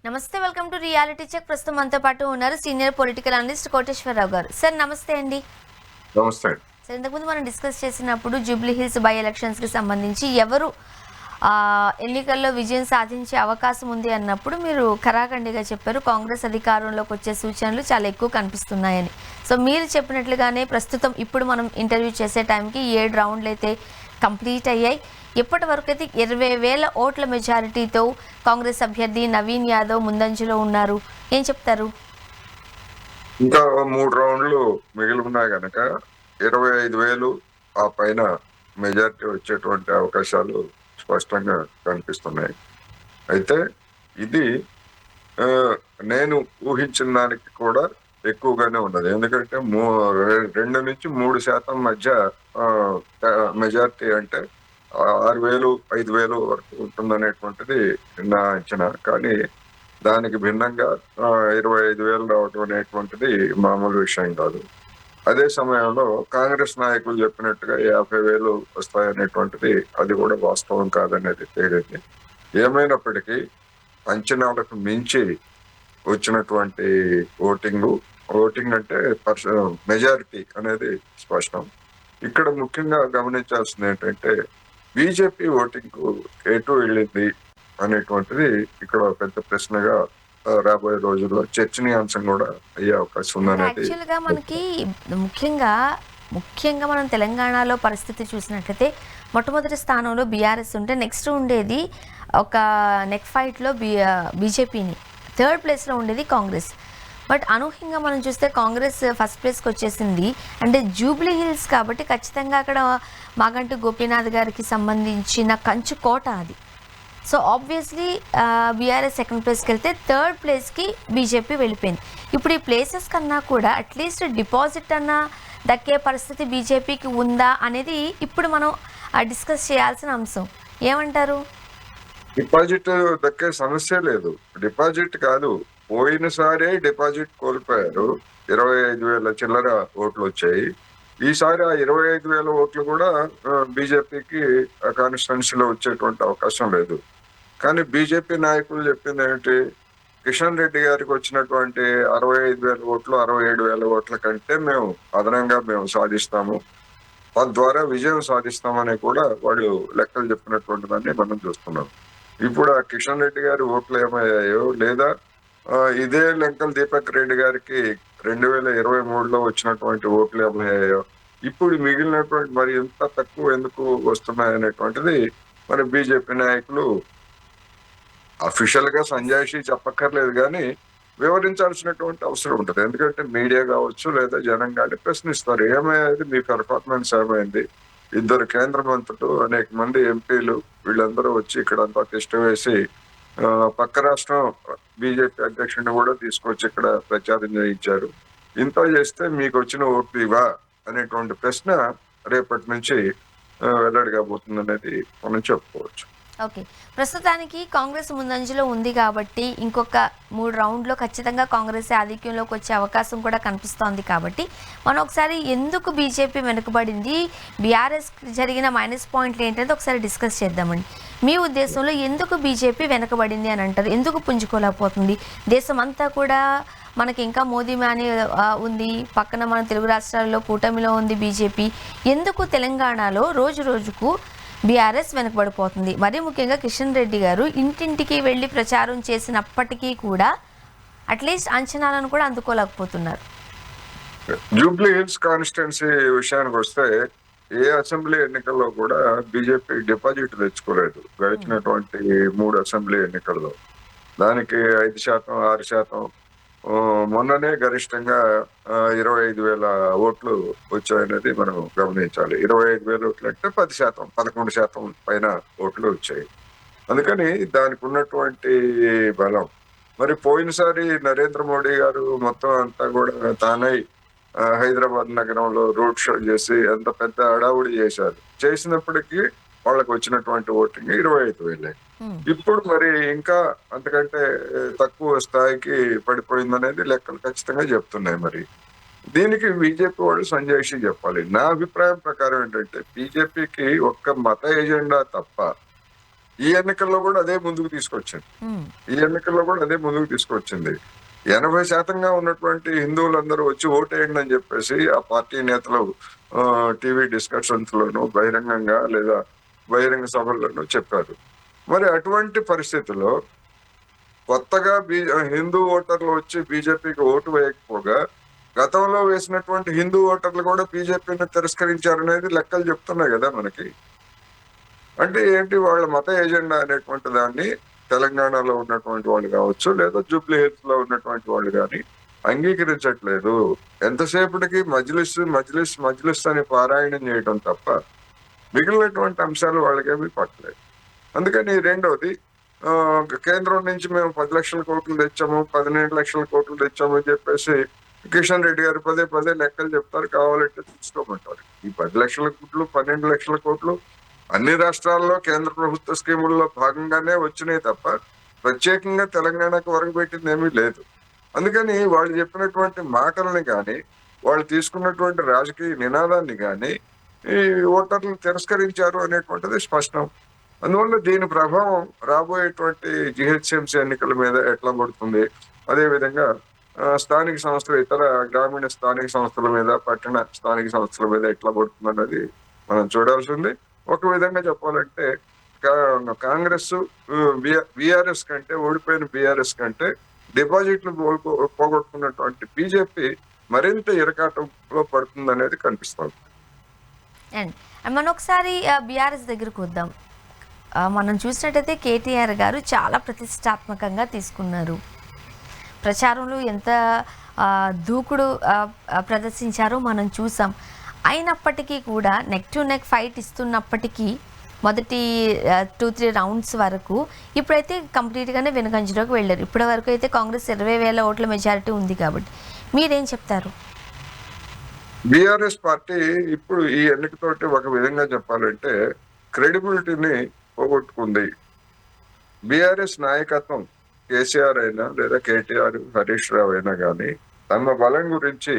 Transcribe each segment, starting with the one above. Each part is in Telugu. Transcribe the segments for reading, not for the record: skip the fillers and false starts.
నమస్తే, వెల్కమ్ టు రియాలిటీ చెక్. ప్రస్తుతం మనతో పాటు ఉన్నారు సీనియర్ పొలిటికల్ అనలిస్ట్ కోటేశ్వరరావు గారు. సార్ నమస్తే అండి. నమస్తే. సార్, ఇంతకుముందు మనం డిస్కస్ చేసినప్పుడు జూబ్లీ హిల్స్ బై ఎలక్షన్స్కి సంబంధించి ఎవరు ఎన్నికల్లో విజయం సాధించే అవకాశం ఉంది అన్నప్పుడు మీరు ఖరాఖండిగా చెప్పారు కాంగ్రెస్ అధికారంలోకి వచ్చే సూచనలు చాలా ఎక్కువ కనిపిస్తున్నాయని. సో మీరు చెప్పినట్లుగానే ప్రస్తుతం ఇప్పుడు మనం ఇంటర్వ్యూ చేసే టైంకి 7 రౌండ్లు అయితే కంప్లీట్ అయ్యాయి. ఇప్పటి వరకు అయితే 20,000 ఓట్ల మెజారిటీతో కాంగ్రెస్ అభ్యర్థి నవీన్ యాదవ్ ముందంజలో ఉన్నారు. ఏం చెప్తారు? ఇంకా 3 రౌండ్లు మిగిలి ఉన్నాయి కనుక 25,000 ఆ పైన మెజారిటీ వచ్చేటువంటి అవకాశాలు స్పష్టంగా కనిపిస్తున్నాయి. అయితే ఇది నేను ఊహించిన దానికి కూడా ఎక్కువగానే ఉన్నది. ఎందుకంటే 2 నుంచి 3% మధ్య మెజారిటీ అంటే 6,000 5,000 వరకు ఉంటుందనేటువంటిది నా అంచనా. కానీ దానికి భిన్నంగా 25,000 రావటం అనేటువంటిది మామూలు విషయం కాదు. అదే సమయంలో కాంగ్రెస్ నాయకులు చెప్పినట్టుగా 50,000 వస్తాయనేటువంటిది అది కూడా వాస్తవం కాదనేది తేలింది. ఏమైనప్పటికీ అంచనాలకు మించి వచ్చినటువంటి ఓటింగ్ అంటే మెజారిటీ అనేది స్పష్టం. ఇక్కడ ముఖ్యంగా గమనించాల్సింది ఏంటంటే బీజేపీ ఓటింగ్ ఎటు వెళ్ళింది అనేటువంటిది ఇక్కడ పెద్ద ప్రశ్నగా రాబోయే రోజుల్లో చర్చనీయాంశం కూడా అయ్యే అవకాశం ఉందనేది. యాక్చువల్గా మనకి ముఖ్యంగా మనం తెలంగాణలో పరిస్థితి చూసినట్లయితే మొట్టమొదటి స్థానంలో బీఆర్ఎస్ ఉంటే నెక్స్ట్ ఉండేది ఒక నెక్ ఫైట్లో బీజేపీని, థర్డ్ ప్లేస్లో ఉండేది కాంగ్రెస్. బట్ అనూహ్యంగా మనం చూస్తే కాంగ్రెస్ ఫస్ట్ ప్లేస్కి వచ్చేసింది. అంటే జూబ్లీ హిల్స్ కాబట్టి ఖచ్చితంగా అక్కడ మాగంటి గోపీనాథ్ గారికి సంబంధించిన కంచు కోట అది. సో ఆబ్వియస్లీ బీఆర్ఎస్ సెకండ్ ప్లేస్కి వెళ్తే థర్డ్ ప్లేస్కి బీజేపీ వెళ్ళిపోయింది. ఇప్పుడు ఈ ప్లేసెస్ కన్నా కూడా అట్లీస్ట్ డిపాజిట్ అన్న దక్కే పరిస్థితి బీజేపీకి ఉందా అనేది ఇప్పుడు మనం డిస్కస్ చేయాల్సిన అంశం. ఏమంటారు? డిపాజిట్ దక్కే సమస్య లేదు. డిపాజిట్ కాదు, పోయినసారే డిపాజిట్ కోల్పోయారు. 25,000 చిల్లర ఓట్లు వచ్చాయి. ఈసారి ఆ 25,000 ఓట్లు కూడా బీజేపీకి కాన్స్టిట్యున్సీలో వచ్చేటువంటి అవకాశం లేదు. కానీ బీజేపీ నాయకులు చెప్పింది ఏమిటి? కిషన్ రెడ్డి గారికి వచ్చినటువంటి 65,000 ఓట్లు 67,000 ఓట్ల కంటే మేము అదనంగా సాధిస్తాము, తద్వారా విజయం సాధిస్తామని కూడా వాళ్ళు లెక్కలు చెప్పినటువంటి దాన్ని మనం చూస్తున్నాం. ఇప్పుడు ఆ కిషన్ రెడ్డి గారి ఓట్లు ఏమయ్యాయో, లేదా ఇదే లెక్కలు దీపక్ రెడ్డి గారికి 2023లో వచ్చినటువంటి ఓట్లు ఏమయ్యాయో, ఇప్పుడు మిగిలినటువంటి మరి ఎంత తక్కువ ఎందుకు వస్తున్నాయనేటువంటిది మరి బీజేపీ నాయకులు అఫీషియల్ గా సంజాయిషి చెప్పక్కర్లేదు కానీ వివరించాల్సినటువంటి అవసరం ఉంటుంది. ఎందుకంటే మీడియా కావచ్చు లేదా జనం కానీ ప్రశ్నిస్తారు, ఏమయ్యేది మీ పెర్ఫార్మెన్స్ ఏమైంది? 2 కేంద్ర మంత్రులు, అనేక మంది ఎంపీలు వీళ్ళందరూ వచ్చి ఇక్కడంతా టెస్ట్ వేసి పక్క రాష్ట్రం బీజేపీ అధ్యక్షుడిని కూడా తీసుకొచ్చి ఇక్కడ ప్రచారం చేయించారు. ఇంత చేస్తే మీకు వచ్చిన ఓట్లు ఇవా అనేటువంటి ప్రశ్న రేపటి నుంచి వెల్లడిగాబోతుంది అనేది మనం చెప్పుకోవచ్చు. ఓకే, ప్రస్తుతానికి కాంగ్రెస్ ముందంజలో ఉంది కాబట్టి ఇంకొక 3 రౌండ్లో ఖచ్చితంగా కాంగ్రెస్ ఆధిక్యంలోకి వచ్చే అవకాశం కూడా కనిపిస్తోంది. కాబట్టి మనం ఒకసారి ఎందుకు బీజేపీ వెనుకబడింది, బీఆర్ఎస్ జరిగిన మైనస్ పాయింట్లు ఏంటంటే ఒకసారి డిస్కస్ చేద్దామండి. మీ ఉద్దేశంలో ఎందుకు బీజేపీ వెనుకబడింది అని అంటారు? ఎందుకు పుంజుకోలేకపోతుంది? దేశం అంతా కూడా మనకి ఇంకా మోదీ మ్యానే ఉంది, పక్కన మన తెలుగు రాష్ట్రాల్లో కూటమిలో ఉంది బీజేపీ. ఎందుకు తెలంగాణలో రోజు రోజుకు బీఆర్ఎస్ వెనకబడిపోతుంది? మరీ ముఖ్యంగా కిషన్ రెడ్డి గారు ఇంటింటికి వెళ్ళి ప్రచారం చేసినప్పటికీ కూడా అట్లీస్ట్ అంచనాలను కూడా అందుకోలేకపోతున్నారు. జూబ్లీ హిల్స్ కాన్స్టిట్యున్సీ విషయానికి వస్తే ఏ అసెంబ్లీ ఎన్నికల్లో కూడా బీజేపీ డిపాజిట్ తెచ్చుకోలేదు. గడిచినటువంటి 3 అసెంబ్లీ ఎన్నికల్లో దానికి 5%, 6%, మొన్ననే గరిష్టంగా 25,000 ఓట్లు వచ్చాయనేది మనం గమనించాలి. 25,000 ఓట్లు అంటే 10%, 11% పైన ఓట్లు వచ్చాయి. అందుకని దానికి ఉన్నటువంటి బలం. మరి పోయినసారి నరేంద్ర మోడీ గారు మొత్తం అంతా కూడా తానై హైదరాబాద్ నగరంలో రోడ్ షో చేసి ఎంత పెద్ద హడావుడి చేసినప్పటికీ వాళ్ళకి వచ్చినటువంటి ఓటింగ్ 25,000. ఇప్పుడు మరి ఇంకా అంతకంటే తక్కువ స్థాయికి పడిపోయిందనేది లెక్కలు ఖచ్చితంగా చెప్తున్నాయి. మరి దీనికి బీజేపీ వాళ్ళు సంజాయిషి చెప్పాలి. నా అభిప్రాయం ప్రకారం ఏంటంటే బీజేపీకి ఒక్క మత ఎజెండా తప్ప ఈ ఎన్నికల్లో కూడా అదే ముందుకు తీసుకొచ్చింది. ఉమ్, ఈ ఎన్నికల్లో కూడా అదే ముందుకు తీసుకొచ్చింది. 80% ఉన్నటువంటి హిందువులందరూ వచ్చి ఓటేయండి అని చెప్పేసి ఆ పార్టీ నేతలు టీవీ డిస్కషన్స్ లోను బహిరంగంగా లేదా బహిరంగ సభల్లోనూ చెప్పారు. మరి అటువంటి పరిస్థితుల్లో కొత్తగా హిందూ ఓటర్లు వచ్చి బీజేపీకి ఓటు వేయకపోగా గతంలో వేసినటువంటి హిందూ ఓటర్లు కూడా బీజేపీని తిరస్కరించారనేది లెక్కలు చెప్తున్నాయి కదా మనకి. అంటే ఏంటి, వాళ్ళ మత ఎజెండా అనేటువంటి దాన్ని తెలంగాణలో ఉన్నటువంటి వాళ్ళు కావచ్చు లేదా జూబ్లీ హిల్స్ లో ఉన్నటువంటి వాళ్ళు కానీ అంగీకరించట్లేదు. ఎంతసేపటికి మజ్లిస్ మజ్లిస్ మజ్లిస్ అని పారాయణం చేయడం తప్ప మిగిలినటువంటి అంశాలు వాళ్ళకేమీ పట్టలేదు. అందుకని రెండవది, ఆ, కేంద్రం నుంచి మేము 10 లక్షల కోట్లు తెచ్చాము, 17 లక్షల కోట్లు తెచ్చాము అని చెప్పేసి కిషన్ రెడ్డి గారు పదే పదే లెక్కలు చెప్తారు, కావాలంటే తీసుకోమంటారు. ఈ 10 లక్షల కోట్లు 12 లక్షల కోట్లు అన్ని రాష్ట్రాల్లో కేంద్ర ప్రభుత్వ స్కీముల్లో భాగంగానే వచ్చినాయి తప్ప ప్రత్యేకంగా తెలంగాణకు వరకు పెట్టింది ఏమీ లేదు. అందుకని వాళ్ళు చెప్పినటువంటి మాటల్ని కానీ వాళ్ళు తీసుకున్నటువంటి రాజకీయ నినాదాన్ని కానీ ఈ ఓటర్లు తిరస్కరించారు అనేటువంటిది స్పష్టం. అందువల్ల దీని ప్రభావం రాబోయేటువంటి జిహెచ్ఎంసీ ఎన్నికల మీద ఎట్లా పడుతుంది, అదేవిధంగా స్థానిక సంస్థలు ఇతర గ్రామీణ స్థానిక సంస్థల మీద పట్టణ స్థానిక సంస్థల మీద ఎట్లా పడుతుంది అన్నది మనం చూడాల్సి ఉంది. ఒక విధంగా చెప్పాలంటే కాంగ్రెస్ బీఆర్ఎస్ కంటే, ఓడిపోయిన బీఆర్ఎస్ కంటే డిపాజిట్లు పోగొట్టుకున్నటువంటి బీజేపీ మరింత ఇరకాటంలో పడుతుంది అనేది కనిపిస్తుంది. అండ్ మనం ఒకసారి బీఆర్ఎస్ దగ్గరకు వద్దాం. మనం చూసినట్టయితే కేటీఆర్ గారు చాలా ప్రతిష్టాత్మకంగా తీసుకున్నారు. ప్రచారంలో ఎంత దూకుడు ప్రదర్శించారో మనం చూసాం. అయినప్పటికీ కూడా నెక్ టు నెక్ ఫైట్ ఇస్తున్నప్పటికీ మొదటి 2-3 రౌండ్స్ వరకు ఇప్పుడైతే కంప్లీట్గానే వెనుకంజలోకి వెళ్ళారు. ఇప్పటి వరకు అయితే కాంగ్రెస్ 20,000 ఓట్ల మెజారిటీ ఉంది కాబట్టి మీరేం చెప్తారు? బీఆర్ఎస్ పార్టీ ఇప్పుడు ఈ ఎన్నికతోటి ఒక విధంగా చెప్పాలంటే క్రెడిబిలిటీని పోగొట్టుకుంది. బీఆర్ఎస్ నాయకత్వం కేసీఆర్ అయినా లేదా కేటీఆర్ హరీష్ రావు అయినా కానీ తమ బలం గురించి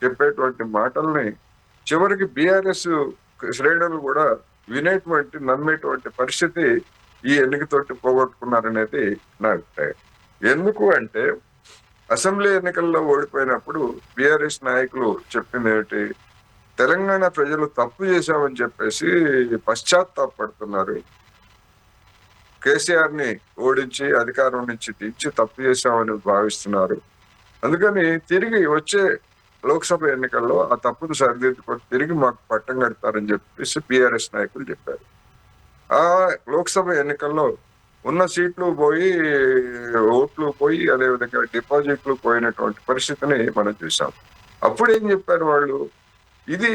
చెప్పేటువంటి మాటల్ని చివరికి బీఆర్ఎస్ శ్రేణులు కూడా వినేటువంటి నమ్మేటువంటి పరిస్థితి ఈ ఎన్నికతోటి పోగొట్టుకున్నారనేది నా అభిప్రాయం. ఎందుకు అంటే అసెంబ్లీ ఎన్నికల్లో ఓడిపోయినప్పుడు బీఆర్ఎస్ నాయకులు చెప్పింది ఏమిటి, తెలంగాణ ప్రజలు తప్పు చేశామని చెప్పేసి పశ్చాత్తాపడుతున్నారు. కేసీఆర్ ని ఓడించి అధికారం నుంచి దించి తప్పు చేశామని భావిస్తున్నారు. అందుకని తిరిగి వచ్చే లోక్సభ ఎన్నికల్లో ఆ తప్పును సరిదిద్దుకొని తిరిగి మాకు పట్టం కడతారని చెప్పేసి బీఆర్ఎస్ నాయకులు చెప్పారు. ఆ లోక్సభ ఎన్నికల్లో ఉన్న సీట్లు పోయి, ఓట్లు పోయి, అదేవిధంగా డిపాజిట్లు పోయినటువంటి పరిస్థితిని మనం చూసాం. అప్పుడు ఏం చెప్పారు వాళ్ళు, ఇది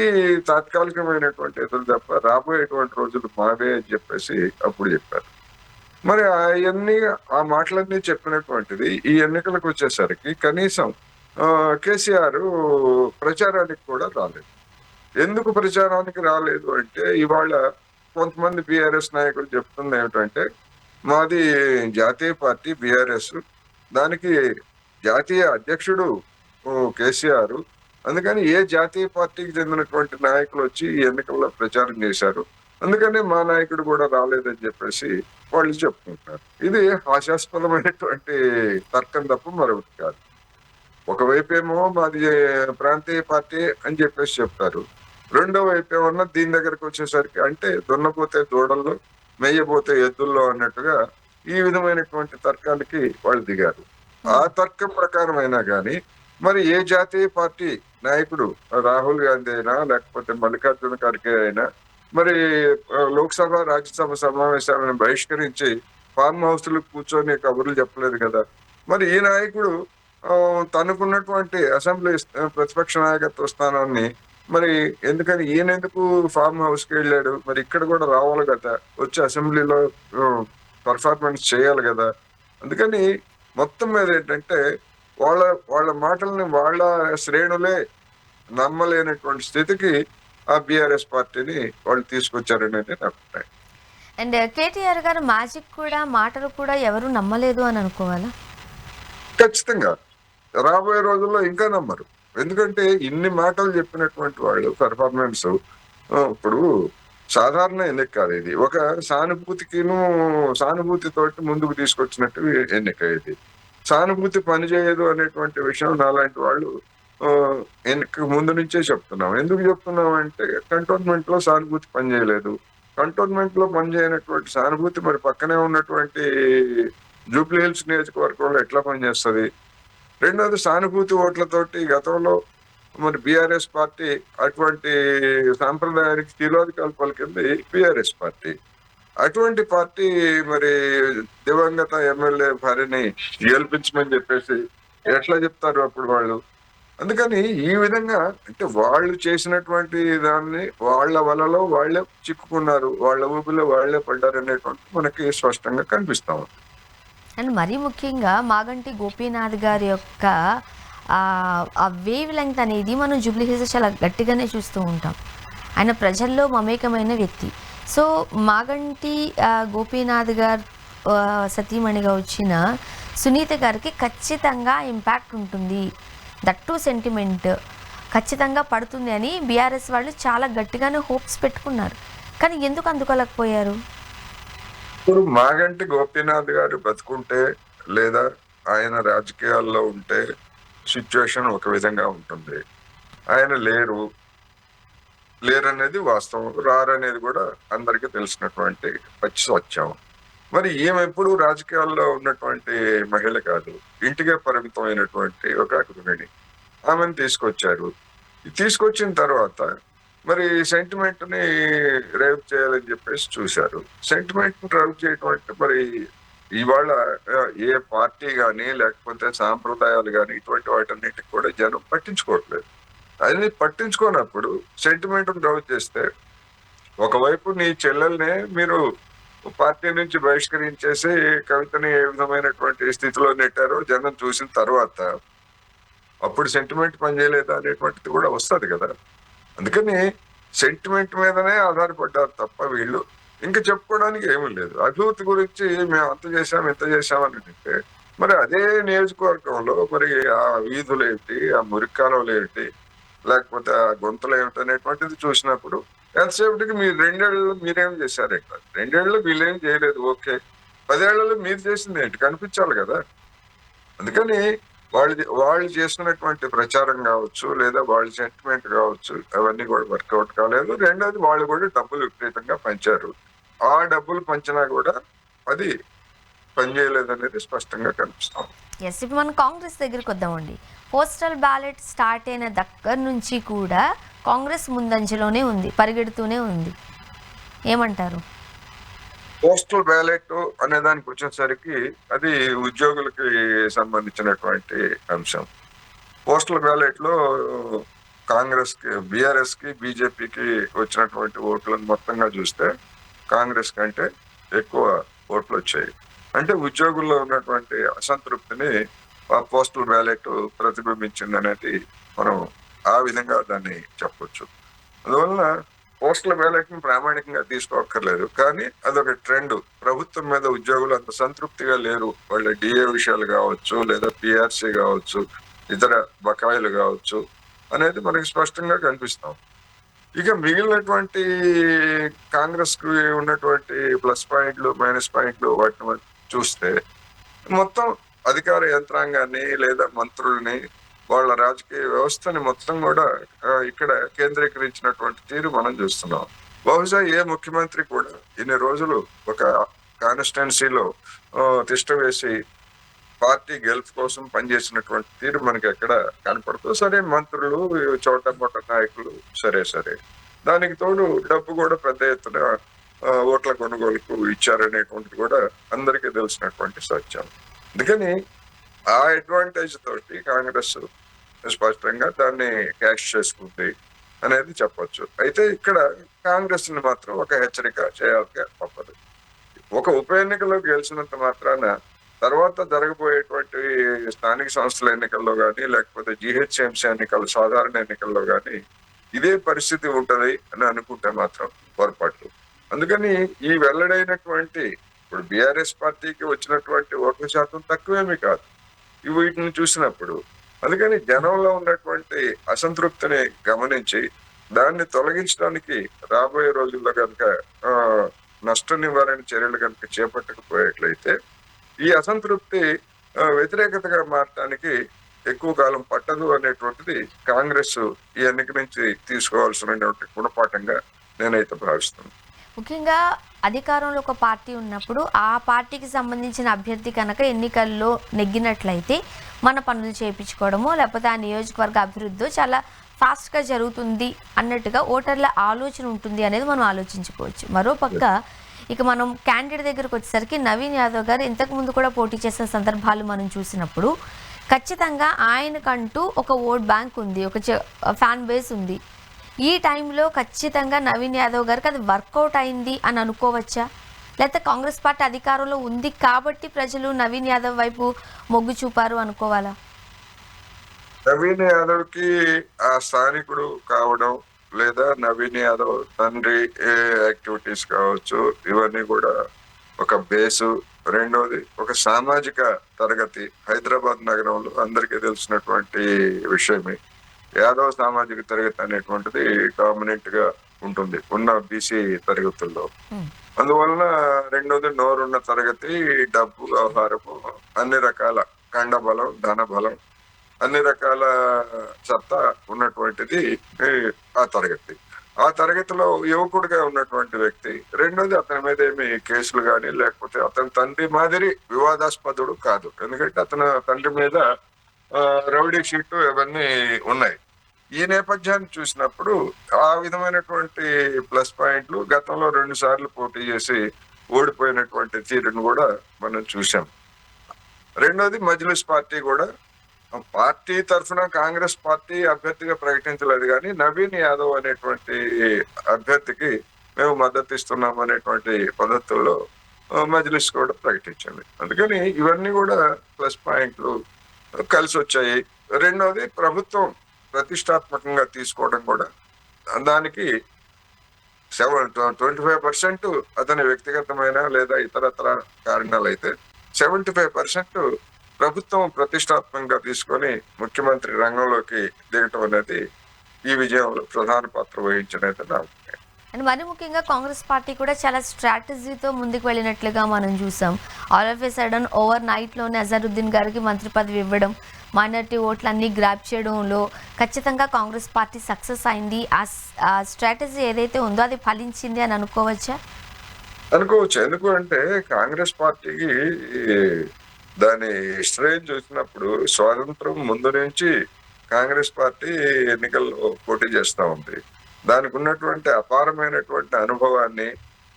తాత్కాలికమైనటువంటి ఎదురు తప్ప రాబోయేటువంటి రోజులు మావే అని చెప్పేసి అప్పుడు చెప్పారు. మరి ఆ మాటలన్నీ చెప్పినటువంటిది ఈ ఎన్నికలకు వచ్చేసరికి కనీసం కేసీఆర్ ప్రచారానికి కూడా రాలేదు. ఎందుకు ప్రచారానికి రాలేదు అంటే ఇవాళ కొంతమంది బీఆర్ఎస్ నాయకులు చెప్తుంది ఏమిటంటే, మాది జాతీయ పార్టీ బీఆర్ఎస్, దానికి జాతీయ అధ్యక్షుడు కేసీఆర్, అందుకని ఏ జాతీయ పార్టీకి చెందినటువంటి నాయకులు వచ్చి ఈ ఎన్నికల్లో ప్రచారం చేశారు, అందుకని మా నాయకుడు కూడా రాలేదని చెప్పేసి వాళ్ళు చెప్పుకుంటారు. ఇది హాస్యాస్పదమైనటువంటి తర్కం తప్ప మరొకటి కాదు. ఒకవైపు ఏమో మాది ప్రాంతీయ పార్టీ అని చెప్పేసి చెప్తారు, రెండో వైపు ఏమన్నా దీని దగ్గరకు వచ్చేసరికి అంటే దున్నపోతే దూడల్లో మెయ్యబోతే ఎద్దుల్లో అన్నట్టుగా ఈ విధమైనటువంటి తర్కానికి వాళ్ళు దిగారు. ఆ తర్కం ప్రకారం అయినా కానీ మరి ఏ జాతీయ పార్టీ నాయకుడు రాహుల్ గాంధీ అయినా లేకపోతే మల్లికార్జున ఖర్గే అయినా మరి లోక్సభ రాజ్యసభ సమావేశాలను బహిష్కరించి ఫార్మ్ హౌస్లు కూర్చొని కబుర్లు చెప్పలేదు కదా. మరి ఈ నాయకుడు తనకున్నటువంటి అసెంబ్లీ ప్రతిపక్ష నాయకత్వ స్థానాన్ని మరి ఎందుకని ఈయనెందుకు ఫార్మ్ హౌస్కి వెళ్ళాడు, మరి ఇక్కడ కూడా రావాలి కదా, వచ్చి అసెంబ్లీలో పర్ఫార్మెన్స్ చేయాలి కదా. అందుకని మొత్తం మీద ఏంటంటే వాళ్ళ మాటల్ని వాళ్ళ శ్రేణులే నమ్మలేనటువంటి స్థితికి ఆ బీఆర్ఎస్ పార్టీని వాళ్ళు తీసుకొచ్చారనేది నా అభిప్రాయం. అండ్ కేటీఆర్ గారు మ్యాజిక్ కూడా, మాటలు కూడా ఎవరు నమ్మలేదు అని అనుకోవాలా? ఖచ్చితంగా రాబోయే రోజుల్లో ఇంకా నమ్మరు. ఎందుకంటే ఇన్ని మాటలు చెప్పినటువంటి వాళ్ళు పెర్ఫార్మెన్స్ ఇప్పుడు సాధారణ ఎన్నిక కాదు ఇది. ఒక సానుభూతితోటి ముందుకు తీసుకొచ్చినట్టు ఎన్నిక ఇది. సానుభూతి పనిచేయదు అనేటువంటి విషయం నాలాంటి వాళ్ళు ఎన్నిక ముందు నుంచే చెప్తున్నాం. ఎందుకు చెప్తున్నాం అంటే కంటోన్మెంట్ లో సానుభూతి పనిచేయలేదు. కంటోన్మెంట్ లో పనిచేయనటువంటి సానుభూతి మరి పక్కనే ఉన్నటువంటి జూబ్లీ హిల్స్ నియోజకవర్గంలో ఎట్లా పనిచేస్తుంది? రెండోది సానుభూతి ఓట్లతోటి గతంలో మరి బీఆర్ఎస్ పార్టీ అటువంటి సాంప్రదాయానికి తిరోధకాలు పలికింది బీఆర్ఎస్ పార్టీ. అటువంటి పార్టీ మరి దివంగత ఎమ్మెల్యే భార్యని గెలిపించమని చెప్పేసి ఎట్లా చెప్తారు అప్పుడు వాళ్ళు? అందుకని ఈ విధంగా అంటే వాళ్ళు చేసినటువంటి దాన్ని వాళ్ళ వలలో వాళ్ళే చిక్కుకున్నారు, వాళ్ళ ఊపిలో వాళ్ళే పడ్డారు అనేటువంటి మనకి స్పష్టంగా కనిపిస్తా ఉంది. అండ్ మరీ ముఖ్యంగా మాగంటి గోపీనాథ్ గారి యొక్క ఆ వేవ్ లెంగ్త్ అనేది మనం జూబ్లీ హిల్స్ చాలా గట్టిగానే చూస్తూ ఉంటాం. ఆయన ప్రజల్లో మమేకమైన వ్యక్తి. సో మాగంటి గోపీనాథ్ గారు సతీమణిగా వచ్చిన సునీత గారికి ఖచ్చితంగా ఇంపాక్ట్ ఉంటుంది, దట్టు సెంటిమెంట్ ఖచ్చితంగా పడుతుంది అని బీఆర్ఎస్ వాళ్ళు చాలా గట్టిగానే హోప్స్ పెట్టుకున్నారు. కానీ ఎందుకు అందుకోలేకపోయారు? ఇప్పుడు మాగంటి గోపీనాథ్ గారు బతుకుంటే లేదా ఆయన రాజకీయాల్లో ఉంటే సిచ్యువేషన్ ఒక విధంగా ఉంటుంది. ఆయన లేరనేది వాస్తవం, రారనేది కూడా అందరికీ తెలిసినటువంటి పచ్చి సత్యం. మరి ఈమె ఎప్పుడు రాజకీయాల్లో ఉన్నటువంటి మహిళ కాదు, ఇంటికే పరిమితమైనటువంటి ఒక గృహిణి. ఆమెను తీసుకొచ్చారు. తీసుకొచ్చిన తర్వాత మరి సెంటిమెంట్ ని రేవ్ చేయాలని చెప్పేసి చూశారు. సెంటిమెంట్ ని రేవ్ చేయటం అంటే మరి ఇవాళ ఏ పార్టీ గాని లేకపోతే సాంప్రదాయాలు గాని ఇటువంటి వాటన్నిటికి కూడా జనం పట్టించుకోవట్లేదు. అది పట్టించుకోనప్పుడు సెంటిమెంట్ రేవ్ చేస్తే ఒకవైపు నీ చెల్లెల్నే మీరు పార్టీ నుంచి బహిష్కరించేసి కవితని ఏ విధమైనటువంటి స్థితిలో నెట్టారో జనం చూసిన తర్వాత అప్పుడు సెంటిమెంట్ పనిచేయలేదా అనేటువంటిది కూడా వస్తుంది కదా. అందుకని సెంటిమెంట్ మీదనే ఆధారపడ్డారు తప్ప వీళ్ళు ఇంకా చెప్పుకోవడానికి ఏమీ లేదు. అభివృద్ధి గురించి మేము అంత చేశాం ఇంత చేశామని అంటే మరి అదే నియోజకవర్గంలో మరి ఆ వీధులు ఏంటి, ఆ మురికాలలో ఏంటి, లేకపోతే ఆ గొంతులు ఏమిటి అనేటువంటిది చూసినప్పుడు ఎంతసేపటికి మీరు 2 ఏళ్లలో మీరేం చేశారు? ఇక్కడ 2 ఏళ్ళు వీళ్ళేం చేయలేదు, ఓకే. 10 ఏళ్లలో మీరు చేసింది ఏంటి కనిపించాలి కదా. అందుకని వాళ్ళు చేస్తున్నటువంటి ప్రచారం కావచ్చు లేదా వాళ్ళ సెంటిమెంట్ కావచ్చు అవన్నీ కూడా వర్కౌట్ కాలేదు. రెండోది వాళ్ళు కూడా డబ్బులు విపరీతంగా పంచారు. ఆ డబ్బులు పంచినా కూడా అది పనిచేయలేదు అనేది స్పష్టంగా కనిపిస్తాం. ఎస్, ఇప్పుడు మనం కాంగ్రెస్ దగ్గరికి వద్దామండి. పోస్టల్ బ్యాలెట్ స్టార్ట్ అయిన దగ్గర నుంచి కూడా కాంగ్రెస్ ముందంజలోనే ఉంది, పరిగెడుతూనే ఉంది. ఏమంటారు? పోస్టల్ బ్యాలెట్ అనే దానికి వచ్చేసరికి అది ఉద్యోగులకి సంబంధించినటువంటి అంశం. పోస్టల్ బ్యాలెట్ లో కాంగ్రెస్ కి, బీఆర్ఎస్ కి, బీజేపీకి వచ్చినటువంటి ఓట్లను మొత్తంగా చూస్తే కాంగ్రెస్ కంటే ఎక్కువ ఓట్లు వచ్చాయి. అంటే ఉద్యోగుల్లో ఉన్నటువంటి అసంతృప్తిని ఆ పోస్టల్ బ్యాలెట్ ప్రతిబింబించింది అనేది మనం ఆ విధంగా దాన్ని చెప్పొచ్చు. అందువలన పోస్టల్ బ్యాలెట్ ని ప్రామాణికంగా తీసుకోక్కర్లేదు, కానీ అదొక ట్రెండ్. ప్రభుత్వం మీద ఉద్యోగులు అంత సంతృప్తిగా లేరు. వాళ్ళ డిఏ విషయాలు కావచ్చు లేదా పిఆర్సీ కావచ్చు ఇతర బకాయిలు కావచ్చు అనేది మనకి స్పష్టంగా కనిపిస్తాం. ఇక మిగిలినటువంటి కాంగ్రెస్ కి ఉన్నటువంటి ప్లస్ పాయింట్లు మైనస్ పాయింట్లు వాటిని చూస్తే మొత్తం అధికార యంత్రాంగాన్ని లేదా మంత్రుల్ని వాళ్ళ రాజకీయ వ్యవస్థని మొత్తం కూడా ఇక్కడ కేంద్రీకరించినటువంటి తీరు మనం చూస్తున్నాం. బహుశా ఏ ముఖ్యమంత్రి కూడా ఇన్ని రోజులు ఒక కాన్స్టిట్యున్సీలో తిష్ట వేసి పార్టీ గెలుపు కోసం పనిచేసినటువంటి తీరు మనకి ఎక్కడ కనపడుతూ. సరే మంత్రులు చోట మొట్ట నాయకులు సరే దానికి తోడు డబ్బు కూడా పెద్ద ఎత్తున ఓట్ల కొనుగోలుకు ఇచ్చారనేటువంటిది కూడా అందరికీ తెలిసినటువంటి సత్యం. అందుకని ఆ అడ్వాంటేజ్ తోటి కాంగ్రెస్ స్పష్టంగా దాన్ని క్యాష్ చేసుకుంది అనేది చెప్పొచ్చు. అయితే ఇక్కడ కాంగ్రెస్ ని మాత్రం ఒక హెచ్చరిక చేయాలి తప్పదు. ఒక ఉప ఎన్నికల్లో గెలిచినంత మాత్రాన తర్వాత జరగబోయేటువంటి స్థానిక సంస్థల ఎన్నికల్లో కానీ లేకపోతే జిహెచ్ఎంసీ ఎన్నికలు సాధారణ ఎన్నికల్లో కానీ ఇదే పరిస్థితి ఉంటది అని అనుకుంటే మాత్రం పొరపాటు. అందుకని ఈ వెల్లడైనటువంటి ఇప్పుడు బీఆర్ఎస్ పార్టీకి వచ్చినటువంటి ఓట్ల శాతం తక్కువేమీ కాదు వీటిని చూసినప్పుడు. అందుకని జనంలో ఉన్నటువంటి అసంతృప్తిని గమనించి దాన్ని తొలగించడానికి రాబోయే రోజుల్లో కనుక ఆ, నష్ట నివారణ చర్యలు కనుక చేపట్టకపోయేట్లయితే ఈ అసంతృప్తి వ్యతిరేకతగా మారటానికి ఎక్కువ కాలం పట్టదు అనేటువంటిది కాంగ్రెస్ ఈ ఎన్నిక నుంచి తీసుకోవాల్సినటువంటి గుణపాఠంగా నేనైతే భావిస్తున్నాను. ముఖ్యంగా అధికారంలో ఒక పార్టీ ఉన్నప్పుడు ఆ పార్టీకి సంబంధించిన అభ్యర్థి కనుక ఎన్నికల్లో నెగ్గినట్లయితే మన పనులు చేయించుకోవడమో లేకపోతే ఆ నియోజకవర్గ అభివృద్ధి చాలా ఫాస్ట్గా జరుగుతుంది అన్నట్టుగా ఓటర్ల ఆలోచన ఉంటుంది అనేది మనం ఆలోచించుకోవచ్చు. మరోపక్క ఇక మనం క్యాండిడేట్ దగ్గరకు వచ్చేసరికి నవీన్ యాదవ్ గారు ఇంతకుముందు కూడా పోటీ చేసిన సందర్భాలు మనం చూసినప్పుడు ఖచ్చితంగా ఆయనకంటూ ఒక ఓట్ బ్యాంక్ ఉంది, ఒక ఫ్యాన్ బేస్ ఉంది. ఈ టైంలో ఖచ్చితంగా నవీన్ యాదవ్ గారికి అది వర్కౌట్ అయింది అని అనుకోవచ్చా? లేకపోతే కాంగ్రెస్ పార్టీ అధికారంలో ఉంది కాబట్టి ప్రజలు నవీన్ యాదవ్ వైపు మొగ్గు చూపారు అనుకోవాలా? నవీన్ యాదవ్ కి ఆ స్థానికుడు కావడం లేదా నవీన్ యాదవ్ తండ్రి యాక్టివిటీస్ కావచ్చు, ఇవన్నీ కూడా ఒక బేసు. రెండోది ఒక సామాజిక తరగతి. హైదరాబాద్ నగరంలో అందరికీ తెలిసినటువంటి విషయమే యాదవ్ సామాజిక తరగతి అనేటువంటిది డామినెంట్ గా ఉంటుంది ఉన్న బీసీ తరగతుల్లో. అందువలన రెండోది నోరున్న తరగతి, డబ్బు వ్యవహారము, అన్ని రకాల కండబలం, ధన బలం, అన్ని రకాల సత్తా ఉన్నటువంటిది ఆ తరగతి. ఆ తరగతిలో యువకుడిగా ఉన్నటువంటి వ్యక్తి. రెండోది అతని మీద ఏమి కేసులు గాని లేకపోతే అతని తండ్రి మాదిరి వివాదాస్పదుడు కాదు. ఎందుకంటే అతని తండ్రి మీద రౌడీ షీట్ ఇవన్నీ ఉన్నాయి. ఈ నేపథ్యాన్ని చూసినప్పుడు ఆ విధమైనటువంటి ప్లస్ పాయింట్లు గతంలో 2 సార్లు పోటీ చేసి ఓడిపోయినటువంటి తీరును కూడా మనం చూసాం. రెండోది మజ్లిస్ పార్టీ కూడా పార్టీ తరఫున కాంగ్రెస్ పార్టీ అభ్యర్థిగా ప్రకటించలేదు, కానీ నవీన్ యాదవ్ అనేటువంటి అభ్యర్థికి మేము మద్దతు ఇస్తున్నాం అనేటువంటి పద్ధతుల్లో మజ్లిస్ కూడా ప్రకటించింది. అందుకని ఇవన్నీ కూడా ప్లస్ పాయింట్లు కలిసి వచ్చాయి. రెండోది ప్రభుత్వం ప్రతిష్టాత్మకంగా తీసుకోవడం కూడా దానికి 25% అతని వ్యక్తిగతమైన లేదా ఇతరత్ర కారణాలు అయితే 75% ప్రభుత్వం ప్రతిష్టాత్మకంగా తీసుకొని ముఖ్యమంత్రి రంగంలోకి దిగటం అనేది ఈ విజయంలో ప్రధాన పాత్ర వహించినది నా అభిప్రాయం. అండ్ మరి ముఖ్యంగా కాంగ్రెస్ పార్టీ కూడా చాలా స్ట్రాటజీతో ముందుకు వెళ్ళినట్లుగా మనం చూసాం. All of a sudden over నైట్లోనే అజరుద్దీన్ గారికి మంత్రి పదవి ఇవ్వడం, మైనారిటీ ఓట్లన్నీ గ్రాప్ చేయడంలో ఖచ్చితంగా కాంగ్రెస్ పార్టీ సక్సెస్ అయింది. ఆ స్ట్రాటజీ ఏదైతే ఉందో అది ఫలించింది అని అనుకోవచ్చా? అనుకోవచ్చు. ఎందుకు అంటే కాంగ్రెస్ పార్టీకి దాని హిస్టరీ చూసినప్పుడు స్వాతంత్రం ముందు నుంచి కాంగ్రెస్ పార్టీ ఎన్నికల్లో పోటీ చేస్తా ఉంది. దానికి ఉన్నటువంటి అపారమైనటువంటి అనుభవాన్ని,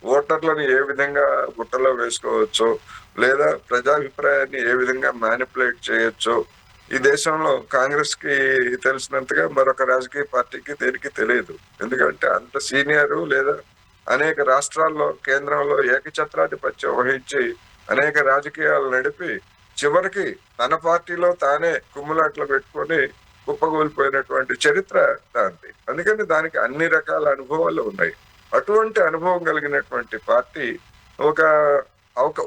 ఓటర్లను ఏ విధంగా గుట్టలో వేసుకోవచ్చో లేదా ప్రజాభిప్రాయాన్ని ఏ విధంగా మ్యానిపులేట్ చేయొచ్చో ఈ దేశంలో కాంగ్రెస్ కి తెలిసినంతగా మరొక రాజకీయ పార్టీకి దేనికి తెలియదు. ఎందుకంటే అంత సీనియరు లేదా అనేక రాష్ట్రాల్లో కేంద్రంలో ఏకఛత్రాధిపత్యం వహించి అనేక రాజకీయాలు నడిపి చివరికి తన పార్టీలో తానే కుమ్ములాట్లు పెట్టుకొని కుప్పగూలిపోయినటువంటి చరిత్ర దాంది. అందుకని దానికి అన్ని రకాల అనుభవాలు ఉన్నాయి. అటువంటి అనుభవం కలిగినటువంటి పార్టీ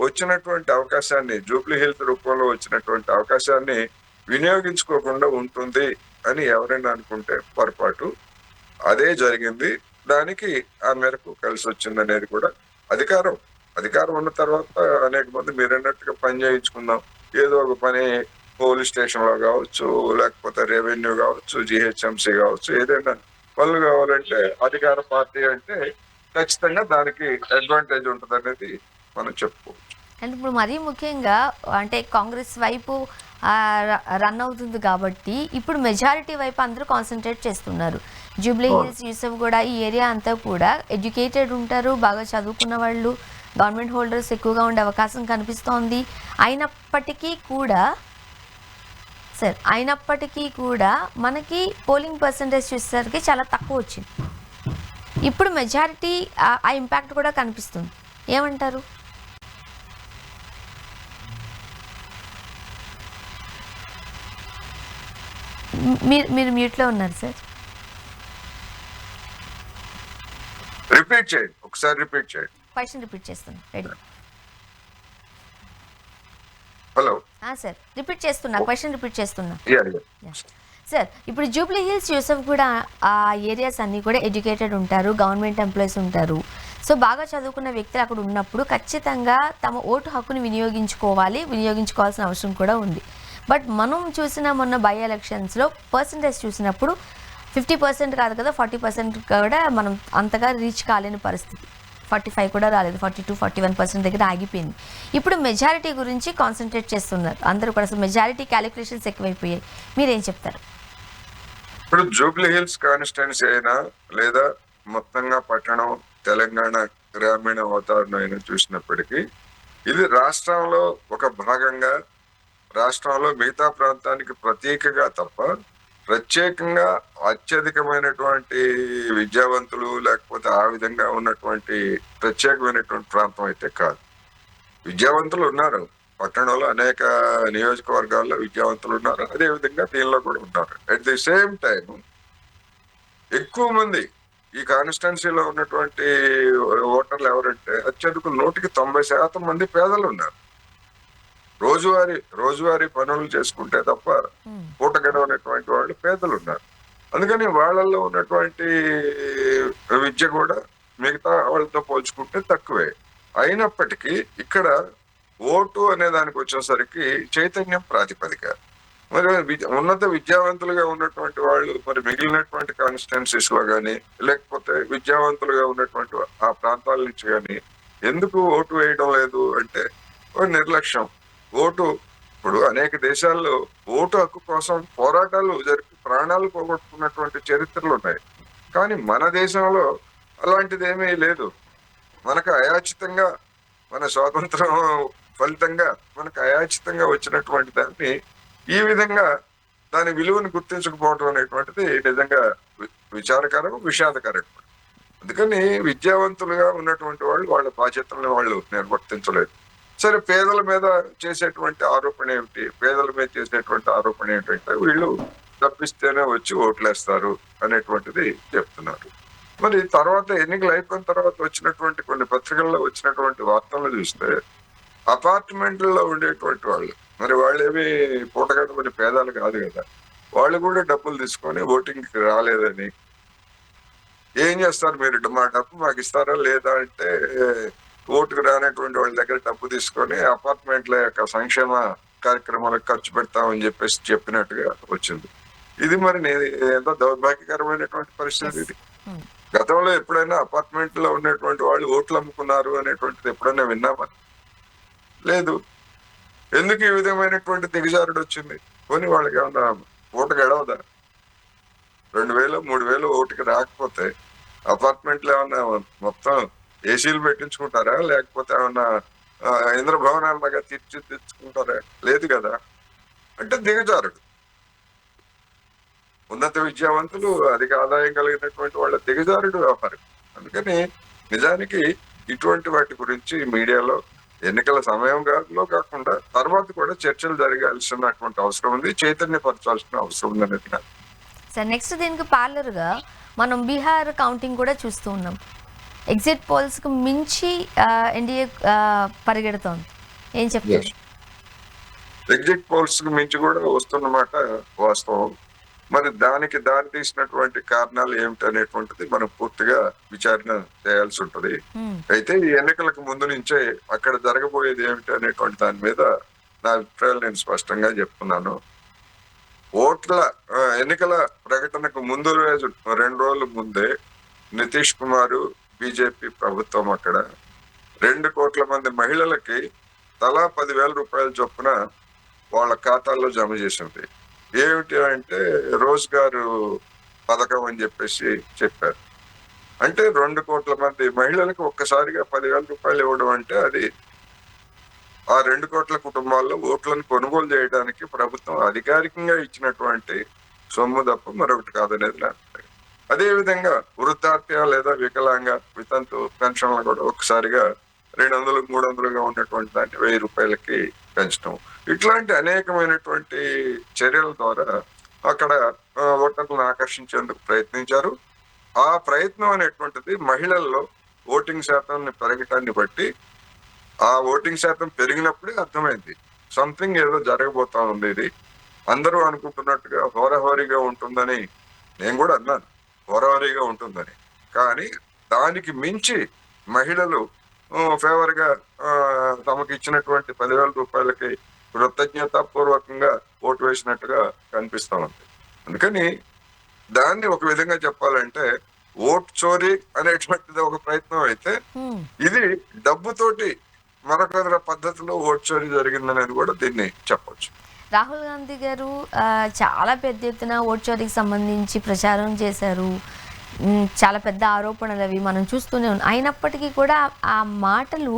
వచ్చినటువంటి అవకాశాన్ని, జూబ్లీ హిల్స్ రూపంలో వచ్చినటువంటి అవకాశాన్ని వినియోగించుకోకుండా ఉంటుంది అని ఎవరైనా అనుకుంటే పొరపాటు. అదే జరిగింది. దానికి ఆ మేరకు కలిసి వచ్చింది అనేది కూడా అధికారం ఉన్న తర్వాత అనేక మంది మీరు అన్నట్టుగా పని చేయించుకుందాం, ఏదో ఒక పని పోలీస్ స్టేషన్ లో కావచ్చు, లేకపోతే రెవెన్యూ కావచ్చు, జిహెచ్ఎంసీ కావచ్చు, ఏదైనా పనులు కావాలంటే అధికార పార్టీ అంటే ఖచ్చితంగా దానికి అడ్వాంటేజ్ ఉంటుంది అనేది మనం చెప్పుకోవచ్చు. అండ్ ఇప్పుడు మరీ ముఖ్యంగా అంటే కాంగ్రెస్ వైపు రన్ అవుతుంది కాబట్టి ఇప్పుడు మెజారిటీ వైపు అందరూ కాన్సన్ట్రేట్ చేస్తున్నారు. జూబ్లీ హిల్స్, యూసఫ్ కూడా ఈ ఏరియా అంతా కూడా ఎడ్యుకేటెడ్ ఉంటారు, బాగా చదువుకున్న వాళ్ళు, గవర్నమెంట్ హోల్డర్స్ ఎక్కువగా ఉండే అవకాశం కనిపిస్తోంది. అయినప్పటికీ కూడా మనకి పోలింగ్ పర్సంటేజ్ చూసేసరికి చాలా తక్కువ వచ్చింది. ఇప్పుడు మెజారిటీ ఆ ఇంపాక్ట్ కూడా కనిపిస్తుంది. ఏమంటారు? మీరు మ్యూట్లో ఉన్నారు సార్. రిపీట్ చేయండి, ఒకసారి రిపీట్ చేయండి. క్వశ్చన్ రిపీట్ చేస్తున్నా. రెడీ? హలో సార్ రిపీట్ చేస్తున్నా, క్వశ్చన్ రిపీట్ చేస్తున్నా. సార్ ఇప్పుడు జూబ్లీ హిల్స్ యూసఫ్ కూడా ఆ ఏరియాస్ అన్నీ కూడా ఎడ్యుకేటెడ్ ఉంటారు, గవర్నమెంట్ ఎంప్లాయీస్ ఉంటారు. సో బాగా చదువుకున్న వ్యక్తులు అక్కడ ఉన్నప్పుడు ఖచ్చితంగా తమ ఓటు హక్కుని వినియోగించుకోవాల్సిన అవసరం కూడా ఉంది. బట్ మనం చూసిన మొన్న బై ఎలక్షన్స్లో పర్సంటేజ్ చూసినప్పుడు 50% కాదు కదా, 40% కూడా మనం అంతగా రీచ్ కాలేని పరిస్థితి. 45 కూడా రాలేదు, 42-41% దగ్గర ఆగిపోయింది. ఇప్పుడు మెజారిటీ గురించి కాన్సన్ట్రేట్ చేస్తున్నారు అందరూ కూడా. అసలు మెజారిటీ క్యాలిక్యులేషన్స్ ఎక్కువైపోయాయి. మీరేం చెప్తారు? ఇప్పుడు జూబ్లీ హిల్స్ కాన్స్టిట్యున్సీ అయినా లేదా మొత్తంగా పట్టణం తెలంగాణ గ్రామీణ వాతావరణం అయినా చూసినప్పటికీ ఇది రాష్ట్రంలో ఒక భాగంగా, రాష్ట్రంలో మిగతా ప్రాంతానికి ప్రత్యేకగా తప్ప ప్రత్యేకంగా అత్యధికమైనటువంటి విద్యావంతులు లేకపోతే ఆ విధంగా ఉన్నటువంటి ప్రత్యేకమైనటువంటి ప్రాంతం అయితే కాదు. విద్యావంతులు ఉన్నారు పట్టణంలో, అనేక నియోజకవర్గాల్లో విద్యావంతులు ఉన్నారు, అదే విధంగా దీనిలో కూడా ఉన్నారు. అట్ ది సేమ్ టైం ఎక్కువ మంది ఈ కాన్స్టిట్యున్సీలో ఉన్నటువంటి ఓటర్లు ఎవరంటే అత్యధిక 190% మంది పేదలు ఉన్నారు. రోజువారీ పనులు చేసుకుంటే తప్ప పూట గడవనటువంటి వాళ్ళు పేదలు ఉన్నారు. అందుకని వాళ్ళల్లో ఉన్నటువంటి విద్య కూడా మిగతా వాళ్ళతో పోల్చుకుంటే తక్కువే. అయినప్పటికీ ఇక్కడ ఓటు అనే దానికి వచ్చేసరికి చైతన్యం ప్రాతిపదిక. మరి ఉన్నత విద్యావంతులుగా ఉన్నటువంటి వాళ్ళు మరి మిగిలినటువంటి కాన్స్టిట్యున్సీస్ లో కానీ లేకపోతే విద్యావంతులుగా ఉన్నటువంటి ఆ ప్రాంతాల నుంచి కానీ ఎందుకు ఓటు వేయడం లేదు అంటే నిర్లక్ష్యం. ఇప్పుడు అనేక దేశాల్లో ఓటు హక్కు కోసం పోరాటాలు జరిపి ప్రాణాలు పోగొట్టుకున్నటువంటి చరిత్రలు ఉన్నాయి. కానీ మన దేశంలో అలాంటిది ఏమీ లేదు. మనకు అయాచితంగా, మన స్వాతంత్రం ఫలితంగా మనకు అయాచితంగా వచ్చినటువంటి దాన్ని ఈ విధంగా దాని విలువను గుర్తించకపోవడం అనేటువంటిది నిజంగా విచారకరం, విషాదకరం. అందుకని విద్యావంతులుగా ఉన్నటువంటి వాళ్ళు వాళ్ళ బాధ్యతలను వాళ్ళు నిర్వర్తించలేదు. సరే, పేదల మీద చేసేటువంటి ఆరోపణ ఏంటంటే వీళ్ళు తప్పిస్తేనే వచ్చి ఓట్లేస్తారు అనేటువంటిది చెప్తున్నారు. మరి తర్వాత ఎన్నికలు అయిపోయిన తర్వాత వచ్చినటువంటి కొన్ని పత్రికల్లో వచ్చినటువంటి వార్తలు చూస్తే అపార్ట్మెంట్లలో ఉండేటువంటి వాళ్ళు, మరి వాళ్ళు ఏమి పూటగడపని పేదలు కాదు కదా, వాళ్ళు కూడా డబ్బులు తీసుకొని ఓటింగ్కి రాలేదని, ఏం చేస్తారు మీరు, మా డబ్బు మాకు ఇస్తారా లేదా అంటే ఓటుకు రానటువంటి వాళ్ళ దగ్గర డబ్బు తీసుకొని అపార్ట్మెంట్ల యొక్క సంక్షేమ కార్యక్రమాలకు ఖర్చు పెడతామని చెప్పేసి చెప్పినట్టుగా వచ్చింది. ఇది మరి ఎంతో దౌర్భాగ్యకరమైనటువంటి పరిస్థితి ఇది. గతంలో ఎప్పుడైనా అపార్ట్మెంట్ లో ఉండేటువంటి వాళ్ళు ఓట్లు అమ్ముకున్నారు అనేటువంటిది ఎప్పుడైనా విన్నామా? లేదు. ఎందుకు ఈ విధమైనటువంటి దిగజారుడు వచ్చింది? కొని వాళ్ళకి ఏమన్నా ఓట గడవదా? 2000-3000 ఓటుకి రాకపోతే అపార్ట్మెంట్లు ఏమన్నా మొత్తం ఏసీలు పెట్టించుకుంటారా, లేకపోతే ఏమన్నా ఇంద్రభవనాల లాగా తీర్చిదిద్దుకుంటారా? లేదు కదా. అంటే దిగజారుడు. ఉన్నత విద్యావంతులు, అధిక ఆదాయం కలిగినటువంటి వాళ్ళ దిగజారుడు వ్యవహారం. అందుకని నిజానికి ఇటువంటి వాటి గురించి మీడియాలో ఎన్నికల సమయంలో కాకుండా తర్వాత కూడా చర్చలు జరగాల్సినటువంటి అవసరం ఉంది, చైతన్యపరచాల్సిన అవసరం ఉంది అనేది. సార్, నెక్స్ట్ దీనికి పార్లర్గా మనం బీహార్ కౌంటింగ్ కూడా చూస్తూ ఉన్నాం. ఎగ్జిట్ పోల్స్కి మించి ఎన్డీఏ పరిగెడుతోంది. ఏం చెప్తారు? ఎగ్జిట్ పోల్స్ కి మించి కూడా వస్తున్నమాట వాస్తవం. మరి దానికి దారి తీసినటువంటి కారణాలు ఏమిటి అనేటువంటిది మనం పూర్తిగా విచారణ చేయాల్సి ఉంటది. అయితే ఈ ఎన్నికలకు ముందు నుంచే అక్కడ జరగబోయేది ఏమిటి అనేటువంటి దాని మీద నా అభిప్రాయాలు నేను స్పష్టంగా చెప్తున్నాను. ఎన్నికల ప్రకటనకు ముందు రోజు 2 రోజుల ముందే నితీష్ కుమార్ బీజేపీ ప్రభుత్వం అక్కడ 2 కోట్ల మంది మహిళలకి తలా 10,000 రూపాయల చొప్పున వాళ్ళ ఖాతాల్లో జమ చేసింది. ఏమిటి అంటే రోజ్గారు పథకం అని చెప్పేసి చెప్పారు. అంటే 2 కోట్ల మంది మహిళలకు ఒక్కసారిగా 10,000 రూపాయలు ఇవ్వడం అంటే అది ఆ 2 కోట్ల కుటుంబాల్లో ఓట్లను కొనుగోలు చేయడానికి ప్రభుత్వం అధికారికంగా ఇచ్చినటువంటి సొమ్ము తప్ప మరొకటి కాదనేది నా అభిప్రాయం. అదే విధంగా వృద్ధాప్య లేదా వికలాంగ వితంతు పెన్షన్లు కూడా ఒక్కసారిగా 200-300గా ఉన్నటువంటి దాన్ని 1000 రూపాయలకి పెంచడం, ఇట్లాంటి అనేకమైనటువంటి చర్యల ద్వారా అక్కడ ఓటర్లను ఆకర్షించేందుకు ప్రయత్నించారు. ఆ ప్రయత్నం అనేటువంటిది మహిళల్లో ఓటింగ్ శాతాన్ని పెరగటాన్ని బట్టి, ఆ ఓటింగ్ శాతం పెరిగినప్పుడే అర్థమైంది సంథింగ్ ఏదో జరగబోతా ఉంది ఇది. అందరూ అనుకుంటున్నట్టుగా హోరాహోరీగా ఉంటుందని నేను కూడా అన్నాను, హోరాహోరీగా ఉంటుందని. కానీ దానికి మించి మహిళలు ఫేవర్ గా తమకు ఇచ్చినటువంటి 10,000 రూపాయలకి కృతజ్ఞతాపూర్వకంగా ఓటు వేసినట్టుగా కనిపిస్తా ఉంది. అందుకని దాన్ని ఒక విధంగా చెప్పాలంటే ఓట్ చోరీ అనేటువంటిది ఒక ప్రయత్నం అయితే, ఇది డబ్బుతోటి మరొక పద్ధతిలో ఓట్ చోరీ జరిగిందనేది కూడా దీన్ని చెప్పొచ్చు. రాహుల్ గాంధీ గారు చాలా పెద్ద ఎత్తున ఓట్ చోరీకి సంబంధించి ప్రచారం చేశారు. చాలా పెద్ద ఆరోపణలు అవి మనం చూస్తూనే ఉన్నాం. అయినప్పటికీ కూడా ఆ మాటలు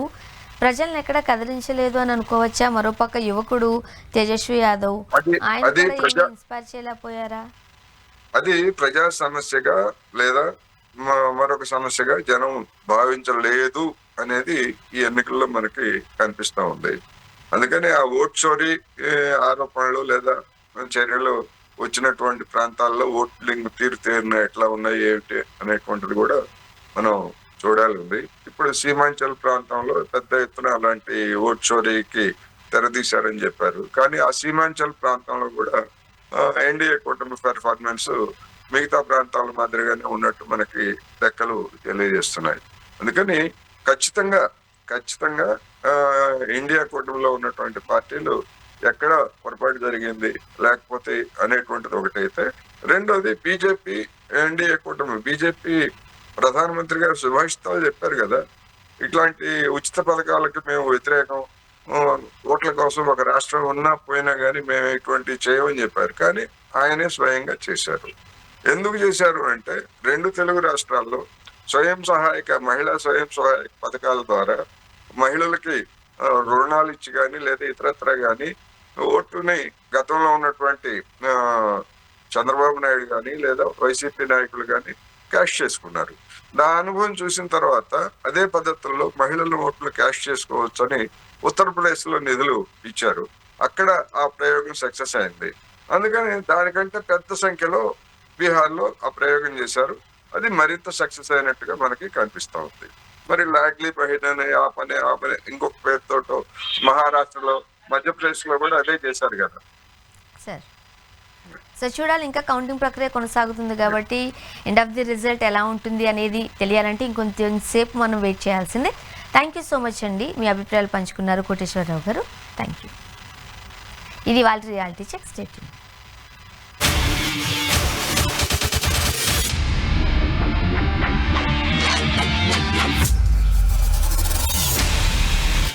ప్రజల్ని ఎక్కడ కదిలించలేదు అని అనుకోవచ్చా? మరోపక్క యువకుడు తేజస్వి యాదవ్, ఆయన కూడా ఏమీ ఇన్స్పైర్ చేయలేకపోయారా? అది ప్రజా సమస్యగా లేదా మరొక సమస్యగా జనం భావించలేదు అనేది ఈ ఎన్నికల్లో మనకి కనిపిస్తా ఉంది. అందుకని ఆ ఓట్ చోరీ ఆరోపణలు లేదా చర్యలు వచ్చినటువంటి ప్రాంతాల్లో ఓట్లింగ్ తీరుతేరిన ఎట్లా ఉన్నాయి ఏమిటి అనేటువంటిది కూడా మనం చూడాలి ఉంది. ఇప్పుడు సీమాంచల్ ప్రాంతంలో పెద్ద ఎత్తున అలాంటి ఓట్ చోరీకి తెరదీశారని చెప్పారు. కానీ ఆ సీమాంచల్ ప్రాంతంలో కూడా ఎన్డీఏ కూటమి పెర్ఫార్మెన్స్ మిగతా ప్రాంతాల మాదిరిగానే ఉన్నట్టు మనకి లెక్కలు తెలియజేస్తున్నాయి. అందుకని ఖచ్చితంగా ఇండియా కూటమిలో ఉన్నటువంటి పార్టీలు ఎక్కడ పొరపాటు జరిగింది లేకపోతే అనేటువంటిది ఒకటైతే, రెండోది బీజేపీ ఎన్డీఏ కూటమి, బీజేపీ ప్రధానమంత్రి గారు శుభాషితాలు చెప్పారు కదా, ఇట్లాంటి ఉచిత పథకాలకు మేము వ్యతిరేకం, ఓట్ల కోసం ఒక రాష్ట్రం ఉన్నా పోయినా కానీ మేము ఇటువంటి చేయమని చెప్పారు. కానీ ఆయనే స్వయంగా చేశారు. ఎందుకు చేశారు అంటే, 2 తెలుగు రాష్ట్రాల్లో మహిళా స్వయం సహాయక పథకాల ద్వారా మహిళలకి రుణాలు ఇచ్చి కానీ లేదా ఇతరత్ర కానీ ఓటుని గతంలో ఉన్నటువంటి చంద్రబాబు నాయుడు కానీ లేదా వైసీపీ నాయకులు కానీ క్యాష్ చేసుకున్నారు. దాని అనుభవం చూసిన తర్వాత అదే పద్ధతుల్లో మహిళల ఓట్లు క్యాష్ చేసుకోవచ్చని ఉత్తరప్రదేశ్ లో నిధులు ఇచ్చారు. అక్కడ ఆ ప్రయోగం సక్సెస్ అయింది. అందుకని దానికంటే పెద్ద సంఖ్యలో బీహార్ లో ఆ ప్రయోగం చేశారు. అది మరింత సక్సెస్ అయినట్టుగా మనకి కనిపిస్తా ఉంది. మరి లాడ్లీ బహీన్ అనే ఆ పని ఇంకొక పేరుతో మహారాష్ట్రలో, మధ్యప్రదేశ్ లో కూడా అదే చేశారు కదా సార్. చూడాలి, ఇంకా కౌంటింగ్ ప్రక్రియ కొనసాగుతుంది కాబట్టి ఎండ్ ఆఫ్ ది రిజల్ట్ ఎలా ఉంటుంది అనేది తెలియాలంటే ఇంకొంచెం సేపు మనం వెయిట్ చేయాల్సిందే. థ్యాంక్ యూ సో మచ్ అండి, మీ అభిప్రాయాలు పంచుకున్నారు కోటేశ్వరరావు గారు. Thank you. ఇది వాళ్ళ రియాలిటీ చెక్. Stay tuned.